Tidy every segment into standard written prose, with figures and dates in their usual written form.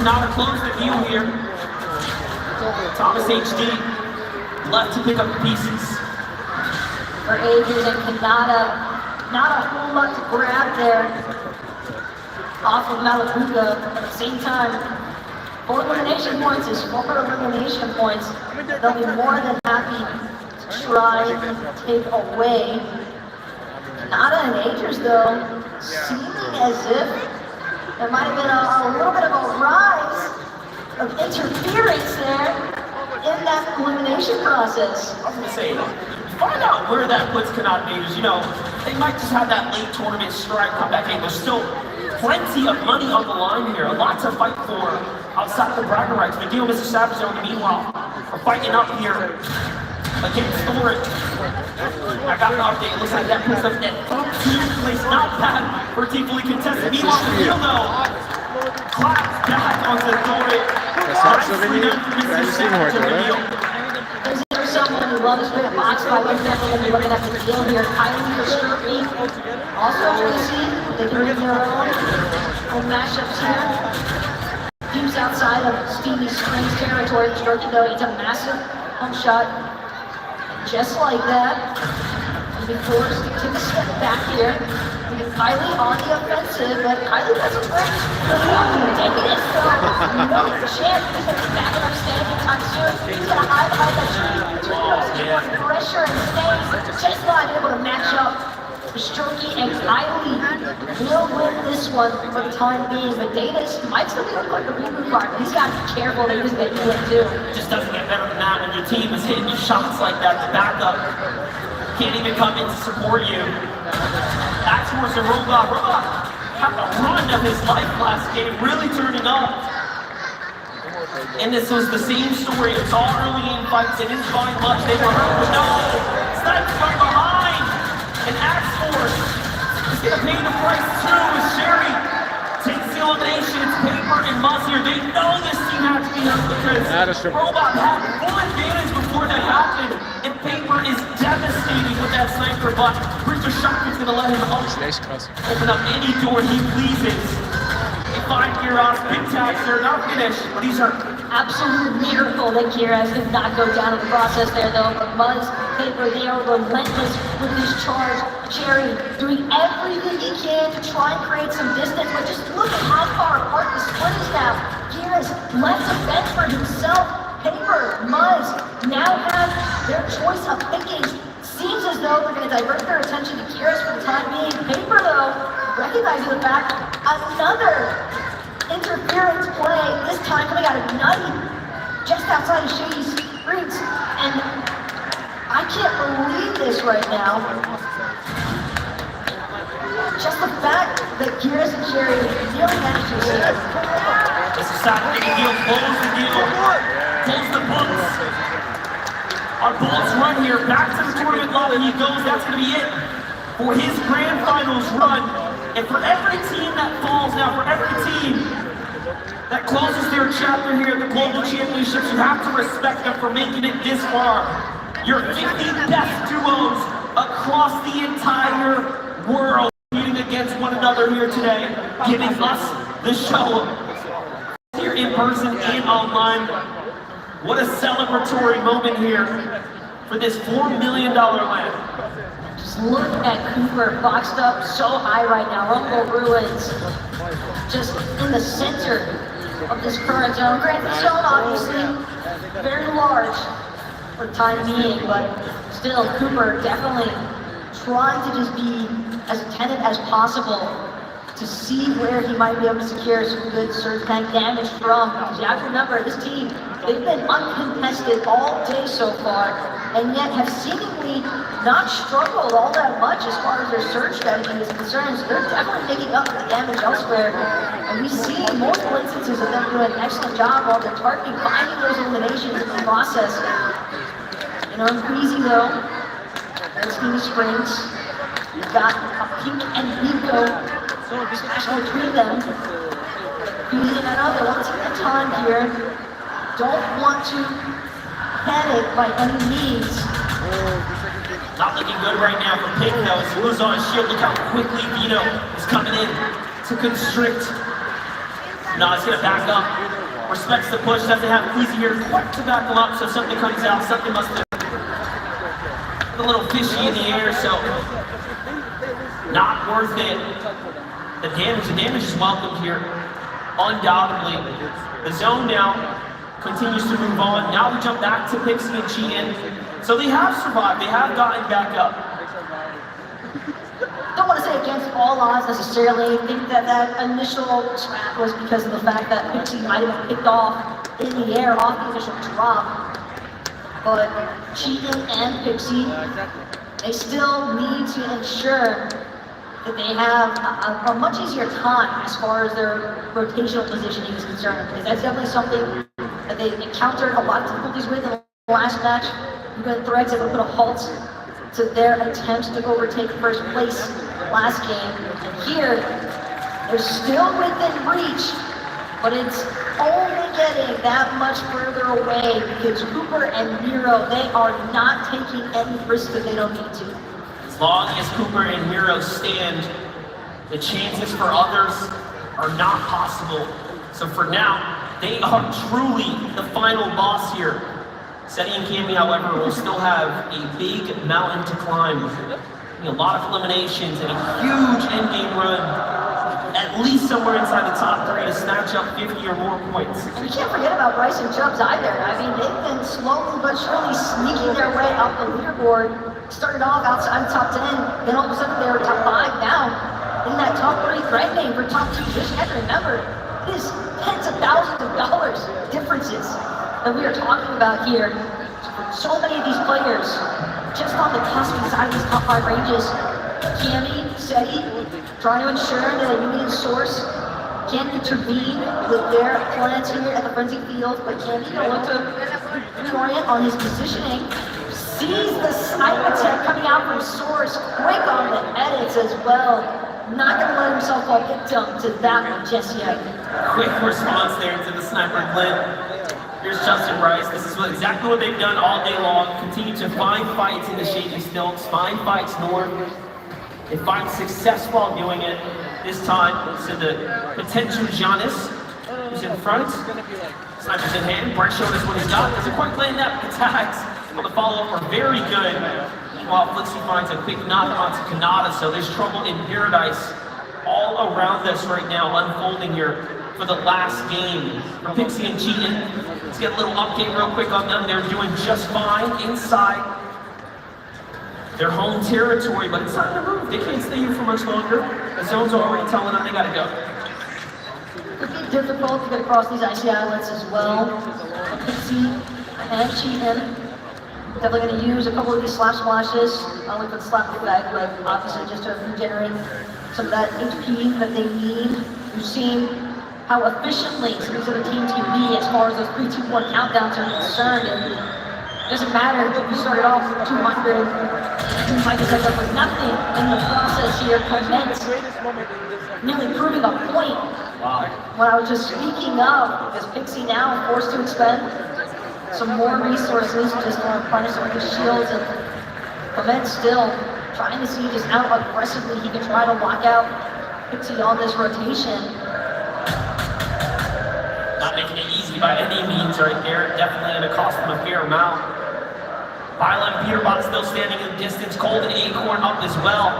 Kanata closed the deal here. Thomas HD left to pick up the pieces. For ages, and Kanata, not a whole lot to grab there off of Malabuka. At the same time, 4 elimination points is 4 elimination points. They'll be more than happy to try and take away. Kanata and Agers, though, seeming as if there might have been a little bit of a rise of interference there in that elimination process. I was going to say, find out where that puts Kanata and Agers. You know, they might just have that late tournament strike come back in. There's still plenty of money on the line here, a lot to fight for outside the bragging rights. But Mr. Savage, meanwhile, are fighting up here against Thornton. I got an update. It looks like that puts them at 13th place. Not bad for a team fully contested. Meanwhile, the deal though, claps back onto Thornton. Nicely done for Mr. Savage on the deal. Is there someone who loves great box fight? We're definitely looking at the deal here. Kylie for Sturkey. Also, Tracy, they can win their own matchups here. Teams outside of Stevie Springs territory. Sturkey, though, it's a massive home shot. Just like that, he'll be forced to take a step back here. Kylie on the offensive, but Kylie doesn't break. Take this, though. No chance he's going to be back up standing anytime soon. He's going to hide behind that tree. Torpedoes keep on pressure and stays. Just not able to match up. Sturkey and Kylie will win this one for the time being, but Davis might still look like a reboot card. He's got to be careful that he's going to get too. It just doesn't get better than that when your team is hitting you shots like that. The backup can't even come in to support you. That's worse than Robot. Robot had the run of his life last game, really turning up. And this was the same story. It's all early game fights. They didn't find much. They were hurt, but no. Snipes from behind. And Axe Force is going to pay the price too as Sherry takes the elimination. It's Paper and Muzz here. They know this team has to be hurt because Robot had full advantage before that happened. And Paper is devastating with that sniper, but Richard Shotgun's going to let him open up any door he pleases. They find Kiros, big tags, they're not finished, but he's hurt. Absolute miracle that Kiros did not go down in the process there, though. But Muzz, Paper, they are relentless with this charge. Cherry doing everything he can to try and create some distance, but just look at how far apart the split is now. Kiros left a bench for himself. Paper, Muzz now have their choice of picking. Seems as though they're going to divert their attention to Kiros for the time being. Paper, though, recognizing the fact, another interference play, this time coming out of Nutty, just outside of Shady Springs. And I can't believe this right now. Just the fact that Kiros and Sherry really managed to see it. This is Saturday, the deal, close the deal, close the books. Our Bullets run here, back to the tournament lobby he goes. That's going to be it for his grand finals run. And for every team that falls now, for every team that closes their chapter here at the Global Championships, you have to respect them for making it this far. Your 50 best duos across the entire world competing against one another here today, giving us the show here in person and online. What a celebratory moment here for this $4 million win. Just look at Cooper boxed up so high right now. Rumble Ruins just in the center of this current zone. Granted, the zone obviously very large for the time being, but still Cooper definitely trying to just be as attentive as possible to see where he might be able to secure some good surge tank damage from. Because you have to remember, this team, they've been uncontested all day so far, and yet have seemingly not struggled all that much as far as their surge strategy is concerned. So they're definitely making up for the damage elsewhere. And we see multiple instances of them doing an excellent job while they're targeting, finding those eliminations in the process. You know, Breezy though, and Stevie Springs, you've got Pink and Nico smash between them. Breezy and I know they want to take their time here. Don't want to panic by any means. Not looking good right now for Pink though. As he moves on his shield, look how quickly Vito is coming in to constrict No, it's gonna back up. Respects the push, doesn't have Easy here quite to back him up, so something comes out, something must have a little fishy in the air, so not worth it. The damage is welcomed here, undoubtedly. The zone now continues to move on. Now we jump back to Pixie and Cheatin. So they have survived, they have gotten back up. Don't want to say against all odds necessarily. I think that initial trap was because of the fact that Pixie might have been picked off in the air off the initial drop. But Cheatin and Pixie, they still need to ensure that they have a much easier time as far as their rotational positioning is concerned. Because that's definitely something that they encountered a lot of difficulties with in the last match. Even Threads able to put a halt to their attempts to overtake first place last game. And here, they're still within reach, but it's only getting that much further away because Cooper and Mero, they are not taking any risks that they don't need to. As long as Cooper and Mero stand, the chances for others are not possible. So for now, they are truly the final boss here. Seti and Cammy, however, will still have a big mountain to climb. A lot of eliminations and a huge endgame run, at least somewhere inside the top 3 to snatch up 50 or more points. And you can't forget about Bryce and Chubbs either. I mean, they've been slowly but surely sneaking their way up the leaderboard. Started off outside the top 10, then all of a sudden they were top 5 now. In that top 3 threatening for top 2 position. You have to remember, it is tens of thousands of dollars differences that we are talking about here. So many of these players, just on the cusp inside of these top 5 ranges. Cammy, Seti, trying to ensure that a Union Source can intervene with their plans here at the Frenzy Field, but Cammy gonna look to reorient on his positioning. Sees the snipe attack coming out from Source, quick on the edits as well. Not gonna let himself fall victim to that one just yet. Quick response there to the sniper glint. Here's Justin Bryce. This is exactly what they've done all day long. Continue to find fights in the shady stilts, find fights north, and find success while doing it. This time, to the potential Giannis, who's in front. Sniper's in hand. Bryce showed us what he's got. Doesn't quite land that, but the attacks on the follow-up are very good. Meanwhile, Flixie finds a quick knock onto Kanata, so there's trouble in paradise all around us right now, unfolding here for the last game for Pixie and Cheatin. Let's get a little update real quick on them. They're doing just fine inside their home territory, but it's time to move. They can't stay here for much longer. The zone's already telling them they gotta go. It'll be difficult to get across these icy islands as well. Pixie and Cheatin definitely going to use a couple of these slap splashes, not only for the slap effect, but obviously just to regenerate some of that HP that they need. We've seen how efficiently some of these other teams can be as far as those 3, 2, 1 countdowns are concerned. And it doesn't matter if you started off with 200, you might just end up with nothing in the process here. Commence nearly proving a point. Wow. What I was just speaking of, is Pixie now forced to expend some more resources just to replenish some of his shields, and Clement still trying to see just how aggressively he can try to lock out Pixie on this rotation. Not making it easy by any means right there. Definitely going to cost them a fair amount. Violet and Peterbot still standing in the distance. Cold and Acorn up as well.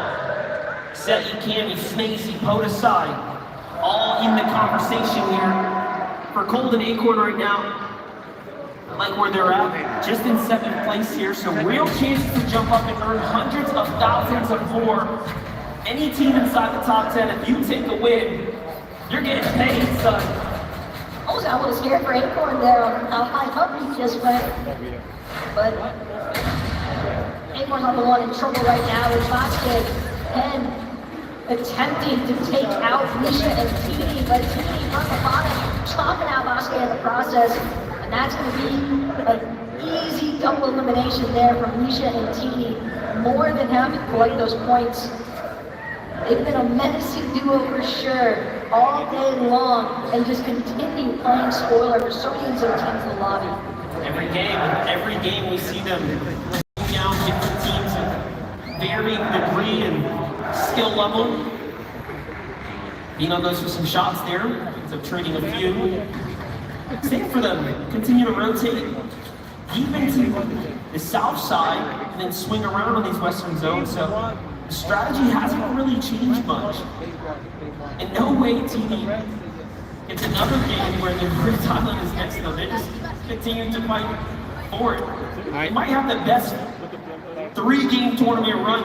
Seti, Cammy, Snazy, Podasai, all in the conversation here. For Cold and Acorn right now, I like where they're at, just in 7th place here, so real chances to jump up and earn hundreds of thousands of more. Any team inside the top 10, if you take a win, you're getting paid, son. I was a little scared for Acorn there on how high up he just went. But Acorn's on the one in trouble right now with Basket and attempting to take out Misha and Tini, but Tini from the bottom, chopping out Basket in the process. And that's going to be an easy double elimination there from Misha and Tini. More than happy to collect those points. They've been a menacing duo for sure, all day long, and just continue playing spoiler for so many other teams in the lobby. Every game we see them bring down different teams of varying degree and skill level. Bino goes for some shots there, ends up trading a few. Safe for them, continue to rotate deep into the south side and then swing around on these western zones. So the strategy hasn't really changed much. In no way, TV, it's another game where the Rift Island is next to them. They just continue to fight for it. They might have the best 3-game tournament run,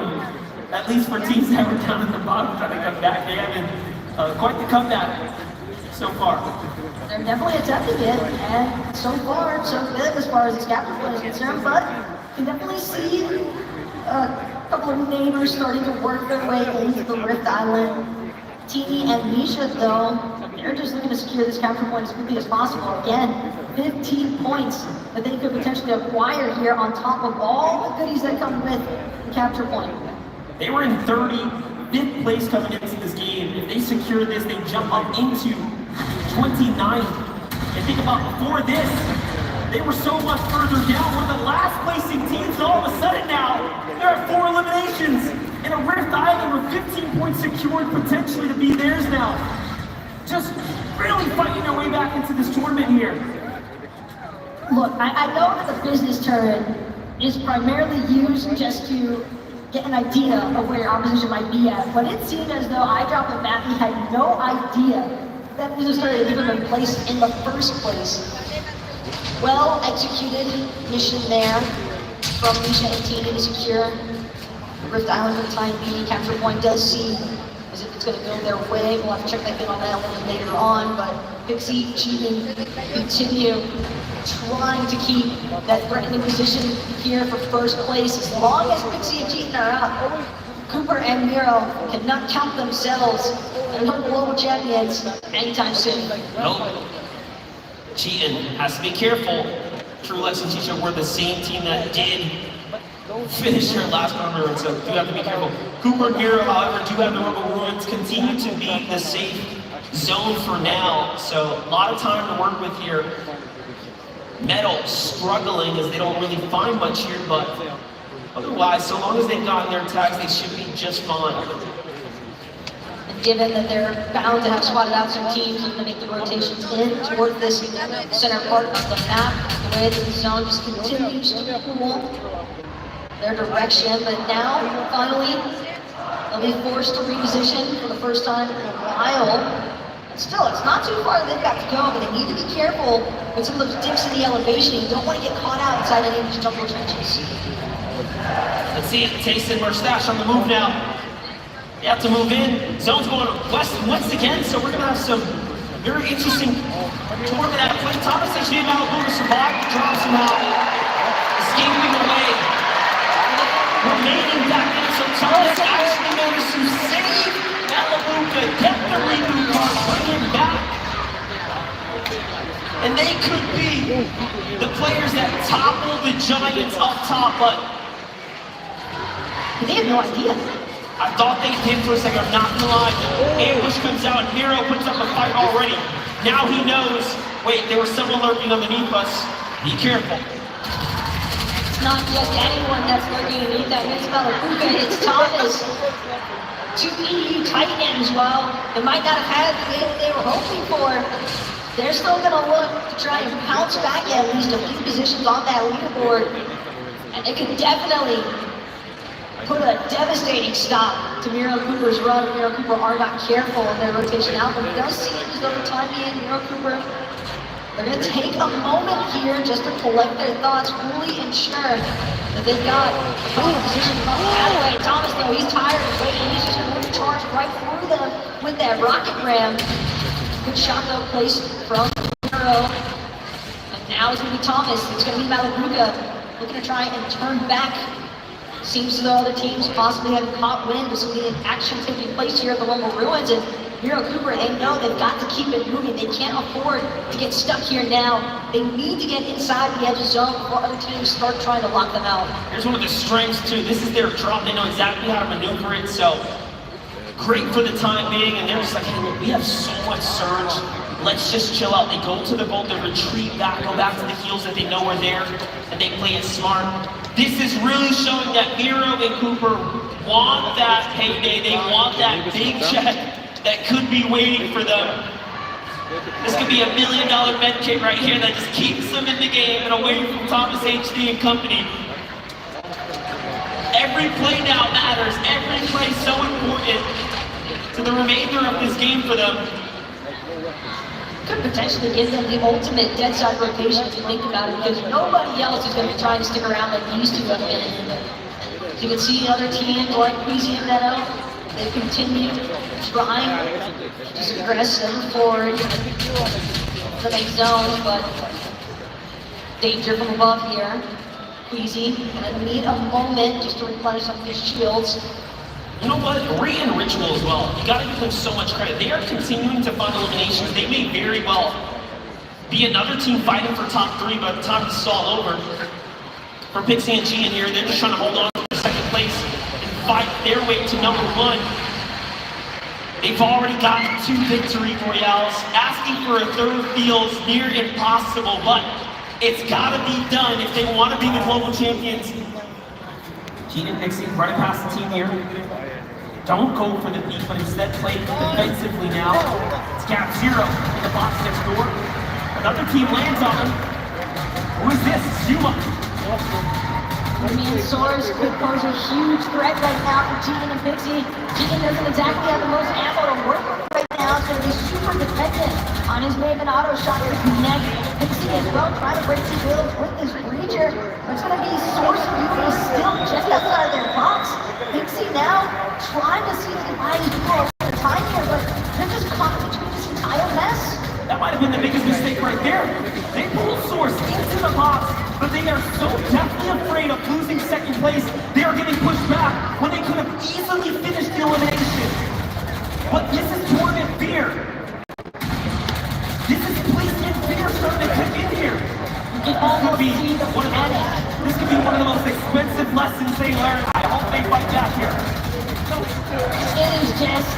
at least for teams that were down at the bottom trying to come back. They haven't quite the comeback so far. They're definitely attempting it, and so far, so good as far as this captain play is concerned, but you can definitely see a couple of neighbors starting to work their way into the Rift Island. Tini and Misha, though, they're just looking to secure this capture point as quickly as possible. Again, 15 points that they could potentially acquire here on top of all the goodies that come with the capture point. They were in 35th place coming into this game. If they secure this, they jump up into 29th. And think about before this, they were so much further down. One of the last placing teams, and all of a sudden now, there are 4 eliminations in a Rift Island with 15 points secured potentially to be theirs now. Just really fighting their way back into this tournament here. Look, I know that the business turn is primarily used just to get an idea of where your opposition might be at, but it seemed as though iDrop and Matthew had no idea that business turn had even been placed in the first place. Well executed mission there from Misha and Tina to secure Rift Island for the time being. Capture point does seem as if it's going to go their way. We'll have to check back in on that a little later on, but Pixie cheating continue trying to keep that threatening position here for first place. As long as Pixie and Cheatin are out, Cooper and Mero cannot count themselves and become global champions anytime soon. Nope. Cheatin has to be careful. TrueLex and Chicha were the same team that did finish their last round run, so you have to be careful. Cooper and Mero, however, do have the Rumble Ruins, continue to be the safe zone for now, so a lot of time to work with here. Metal struggling as they don't really find much here, but otherwise, so long as they've gotten their tags, they should be just fine. And given that they're bound to have swatted out some teams and to make the rotations in toward this center part of the map, the way that the zone just continues to pull their direction, but now, finally, they'll be forced to reposition for the first time in a while. Still, it's not too far that they've got to go, but they need to be careful with some of those dips in the elevation. You don't want to get caught out inside any of these jungle trenches. Let's see it. Tayson Mustache on the move now. They have to move in. Zone's going west once again, so we're going to have some very interesting tournament at play. Thomas actually about to survive, drops him out, escaping away. Remaining back in, so Thomas actually managed to save Malabuka, get the reboot card, bring him back. And they could be the players that topple the Giants up top, but they have no idea. I thought they did for a second, I'm not gonna lie. Ambush comes out, Mero puts up a fight already. Now he knows, wait, there was someone lurking underneath us. Be careful. It's not just anyone that's lurking underneath that. It's Malabuka, it's Thomas. 2 EU Titans, well, they might not have had the game they were hoping for. They're still going to look to try and bounce back at least a few positions on that leaderboard. And it could definitely put a devastating stop to Mero Cooper's run. Mero Cooper are not careful in their rotation out, but it does seem as though the time being, Mero Cooper, they're going to take a moment here just to collect their thoughts, fully ensure that they've got a position from that way. Thomas, though, he's tired of waiting. He's just going to charge right through them with that rocket ram. Good shot, though, placed from Mero. And now it's going to be Thomas. It's going to be Malabuka looking to try and turn back. Seems as though other teams possibly have caught wind of some of the action taking place here at the Rumble Ruins. And Mero Cooper, they know they've got to keep it moving. They can't afford to get stuck here now. They need to get inside the edge of zone before other teams start trying to lock them out. Here's one of the strengths too. This is their drop. They know exactly how to maneuver it. So great for the time being. And they're just like, hey, look, we have so much surge. Let's just chill out. They go to the goal, they retreat back, go back to the heels that they know are there, and they play it smart. This is really showing that Mero and Cooper want that payday. They want that big check that could be waiting for them. This could be $1 million med kit right here that just keeps them in the game and away from Thomas HD and company. Every play now matters. Every play so important to the remainder of this game for them. Could potentially give them the ultimate dead side rotation if you think about it, because nobody else is going to be trying to stick around like these two have been. So you can see other teams like Queasy and Mero, they continue trying to just aggress them forward to make zones, but danger from above here. Queasy gonna need a moment just to replenish some of his shields. You know what? Ray and Ritual as well. You gotta give them so much credit. They are continuing to find eliminations. They may very well be another team fighting for top 3 by the time this is all over. For Pixie and G in here, they're just trying to hold on to second place and fight their way to number 1. They've already gotten 2 victory royales. Asking for a third feels near impossible, but it's gotta be done if they want to be the global champions. Gene and Pixie running past the team here. Don't go for the beat, but instead play defensively now. It's Gap 0 in the box next door. Another team lands on him. Who is this? Zuma. I mean, Soares could pose a huge threat right now for Gene and Pixie. Gene doesn't exactly have the most ammo to work with right now. It's going to be super dependent on his Maven auto shot to connect. Pixie as well trying to break some builds with this breacher. It's going to be Soares and Yuki still just outside of their box. Pixie now trying to see if they can find his people at the time here, but they're just caught between this entire mess. That might have been the biggest mistake right there. They pulled Soares into the box, but they are so deathly afraid of losing second place, they are getting pushed back when they could have easily finished the elimination. But this is tournament fear. This is placement fear starting to kick in here. This could be one of the most expensive lessons they learn. I hope they fight back here. It is just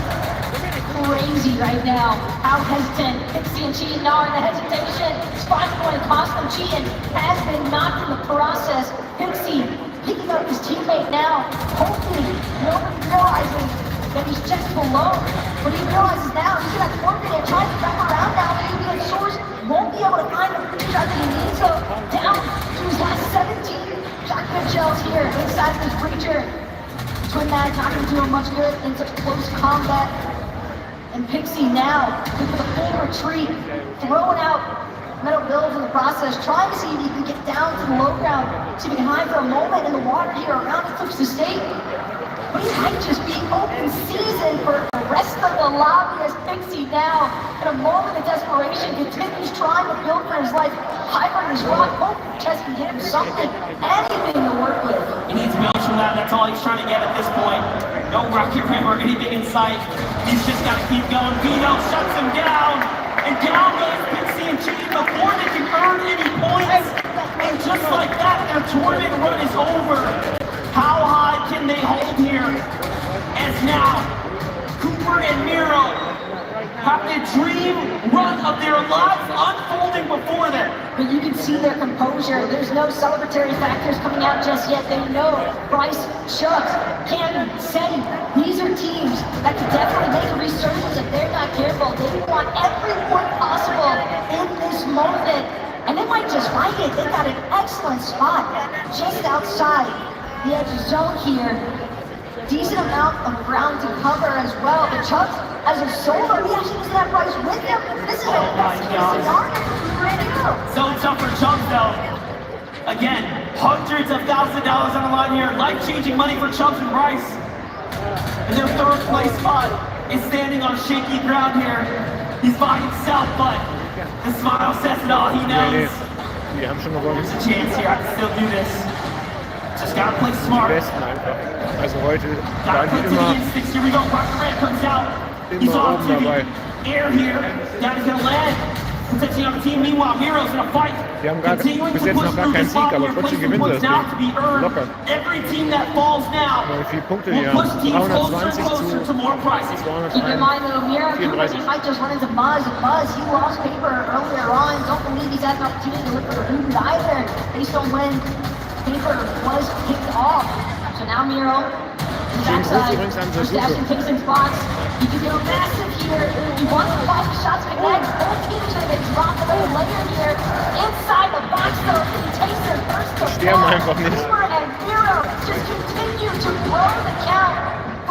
crazy right now how hesitant Pixie and Cheatin are. The hesitation is finally going to cost them. Cheatin has been knocked in the process. Pixie picking up his teammate now. Hopefully nobody realizes that he's just below. But he realizes now he's got Fortnite and trying to wrap around now. Maybe the Soares won't be able to find the free shot that he needs. So down to his last 17 shotgun shells here inside this breacher. Twin Mag not going to do him much good in such close combat. And Pixie now, looking for the full retreat, throwing out metal builds in the process, trying to see if he can get down to the low ground, see if he can hide for a moment in the water here around Eclipse Estate. But he might just be open season for the rest of the lobby as Pixie now, in a moment of desperation, continues trying to build for his life, hide on his rock, hoping Chess can get him something, anything to work with. He needs builds from that, that's all he's trying to get at this point. No rocket rim or anything in sight. He's just got to keep going. Vito shuts him down, and down goes Pixie and Cheatin before they can earn any points. And just like that, their tournament run is over. How high can they hold here? As now, Cooper and Mero have the dream run of their lives unfolding before them. But you can see their composure. There's no celebratory factors coming out just yet. They know Bryce, Chubbs, Cannon, Seti. These are teams that could definitely make a resurgence if they're not careful. They want every point possible in this moment. And they might just find it. They got an excellent spot just outside the edge of zone here. Decent amount of ground to cover as well. But Chubbs, as a solo, he actually doesn't have Bryce with him. This is a best case scenario for Mero. So tough for Chubbs though. Again, hundreds of thousands of dollars on the line here. Life-changing money for Chubbs and Bryce. And their third place spot is standing on shaky ground here. He's by himself, but the smile says it all. He knows. There's a chance here. I can still do this. Just gotta play smart. Also heute Gotta waren play die to the immer, instincts. Here we go. Rocket Red comes out. He's immer on oben to the dabei. air here. That is gonna land. Potentially on the team. Meanwhile, Mero's gonna fight. Die haben gar, Continuing bis to jetzt push noch gar through keinen this Sieg, lobby aber here. trotzdem Placement gewinnen points das now to be Ding. earned. Locker. Every team that falls now Wie viele Punkte die will haben? push teams closer 320 and closer to more prizes. Keep in mind though, Mero 34. might just run into Buzz. Buzz, he lost paper earlier on. Don't believe he's had an opportunity to look for the reboot either, based on when paper was kicked off. So now Mero Backside, übrigens an just Versuche. dashing Kingston's box. You can go massive here. He wants to fight the shots connect. Both teams are going to drop another layer here. Inside the box, though, he takes their first to sterben einfach nicht. Cooper and Mero just continue to grow the count.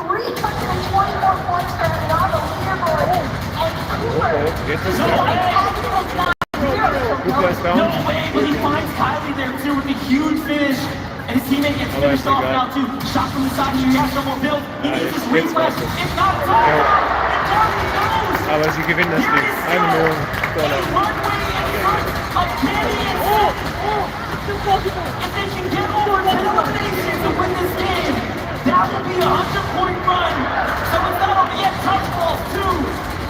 324 points currently on the leaderboard. And Cooper, Jetzt ist despite having his not Cooper ist No down. way, but he finds Kylie there too with a huge finish. And his teammate gets Aber finished ist off egal. now too. Shot from the side here, he has no more build. He Ja, needs his jetzt refresh. war's es. If not, it's all Ja. and down he goes. Aber sie gewinnen das Here Ding. is 1 Million still a Dollar. runway in front of Kenny and if they can get over 10 eliminations to win this game, that would be a 100-point run. So it's not only yet touch balls too.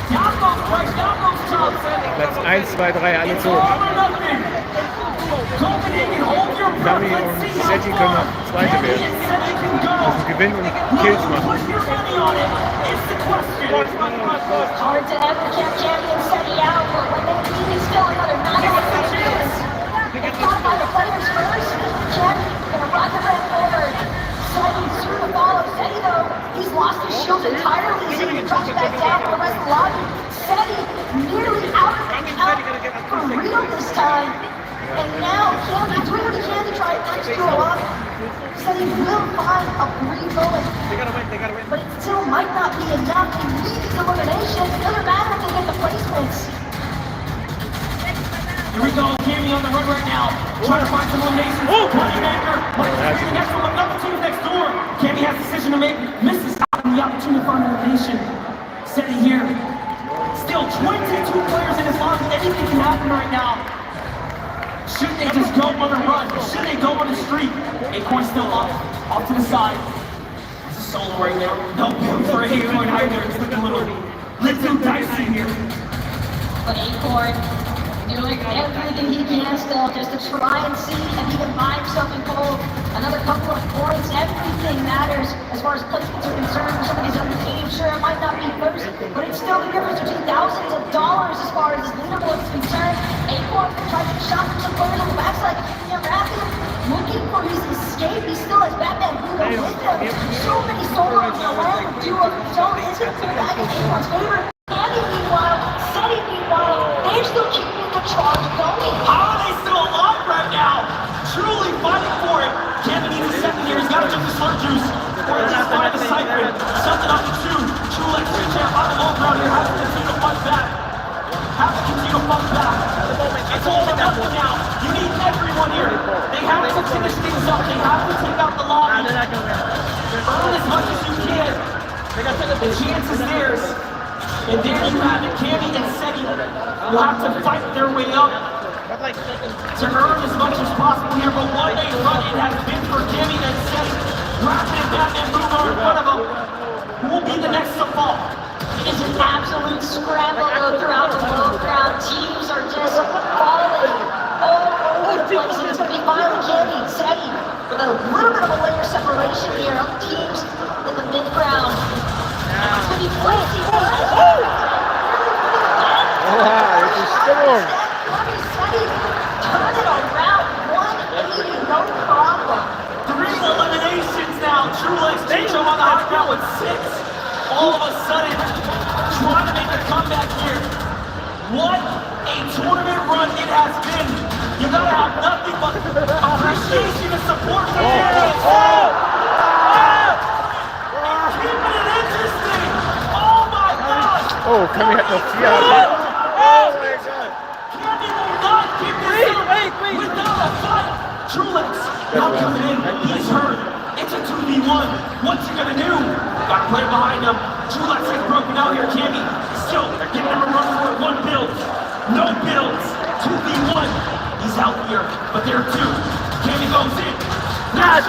Down goes Price, down goes Chubbs. Platz 1, 2, 3, alle It's so. all or nothing. Copenhagen, hold your breath. Dummy Let's und see how Setti far können noch Zweite Kenny werden. and Setti can go. Also gewinnen und Kills machen. Put your money on it. It's the question. hard to ever count Kenny and Seti out, but when they lead, it's still another 9 eliminations. It's got by the players first. Kenny gonna rocket right forward. Seti through the follow. Seti though, he's lost his shield entirely. He's gonna drop it back down for the rest of the lobby. Seti nearly out of the count for real this time. And now Kenny doing what he can to try and extra up. Seti will find a free going. But it still might not be enough. He needs these eliminations. It doesn't matter if they get the placements. Here we go, Cammy on the run right now. Trying to find some eliminations. Moneymaker. The next one, number 2 next door. Cammy has a decision to make. Misses out on the opportunity to find elimination. Seti here. Still 22 players in his lobby. Anything can happen right now. Should they just go on a run? Should they go on a streak? Acorn still up, off to the side. It's a solo right now. No build for Acorn either. It's looking a little dicey here. But Acorn doing everything he can still just to try and see if he can buy himself in gold. Another couple of points. Everything matters as far as placements are concerned for some of these other teams. Sure, it might not be first, but it's still the difference between thousands of dollars as far as his leaderboard is concerned. Acorn tries to shot from some players on the backside, keeping him rapid, looking for his escape. He still has Batman Bruno with him. So many solos around the duo. So it's going to pull back in Acorn's favor. Andy, meanwhile, Seti, meanwhile, they're still keeping the charge going. How are they still alive right now? Truly fighting for it. Kevin needs a second here. He's got to jump the slurp juice. Or at least find the siphon. Something off the two. True like street champ on the low ground here. Has to continue to fight back. Has to continue to fight back. It's all or nothing now. You need everyone here. They have to finish things up. They have to take out the lobby. Earn as much as you can. The chance is theirs. And there you have it, Cammy and Seti will have to fight their way up to earn as much as possible here, but what a run it has been for Cammy and Seti. Rapid and Batman move over in front of them. Who will be the next to fall? It is an absolute scramble throughout the low ground. Teams are just falling all over the place. And it's going to be finally Kenny and Seti with a little bit of a layer separation here of teams in the mid-ground. It's going to be crazy. Jetzt ist Stimmung. Seti turn it around 180, no problem. 3 eliminations now. True Legs Chicho on the high ground with 6. All of a sudden, trying to make a comeback here. What a tournament run it has been. You gotta have nothing but appreciation and support for Cammy and Seti. Keeping it interesting. Oh my gosh. Oh, Cammy hat noch 4. Cammy will not keep this up without a fight. Trulex not coming in. He's hurt. It's a 2v1. What's he gonna do? Got to play behind him. Trulex is broken out here. Cammy still giving him a run for it. 1 build. No builds. 2v1. He's out here, but there are 2. Cammy goes in. Nash